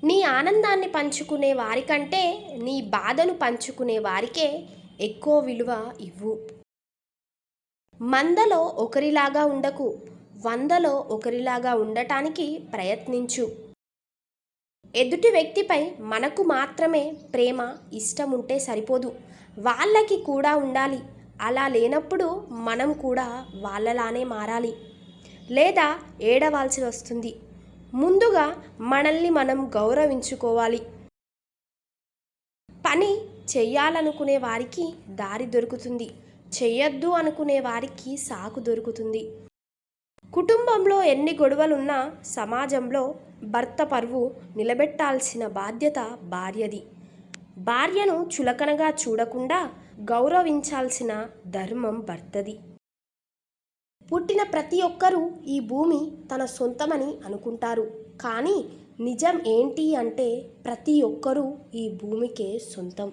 నీ ఆనందాన్ని పంచుకునే వారికంటే నీ బాధను పంచుకునే వారికే ఎక్కువ విలువ ఇవ్వు. మందలో ఒకరిలాగా ఉండకు, వందలో ఒకరిలాగా ఉండటానికి ప్రయత్నించు. ఎదుటి వ్యక్తిపై మనకు మాత్రమే ప్రేమ, ఇష్టం ఉంటే సరిపోదు, వాళ్ళకి కూడా ఉండాలి. అలా లేనప్పుడు మనం కూడా వాళ్ళలానే మారాలి, లేదా ఏడవాల్సి వస్తుంది. ముందుగా మనల్ని మనం గౌరవించుకోవాలి. పని చెయ్యాలనుకునే వారికి దారి దొరుకుతుంది, చెయ్యొద్దు అనుకునే వారికి సాకు దొరుకుతుంది. కుటుంబంలో ఎన్ని గొడవలున్నా సమాజంలో భర్త పరువు నిలబెట్టాల్సిన బాధ్యత భార్యది. భార్యను చులకనగా చూడకుండా గౌరవించాల్సిన ధర్మం భర్తది. పుట్టిన ప్రతి ఒక్కరూ ఈ భూమి తన సొంతమని అనుకుంటారు, కానీ నిజం ఏంటి అంటే ప్రతి ఒక్కరూ ఈ భూమికే సొంతం.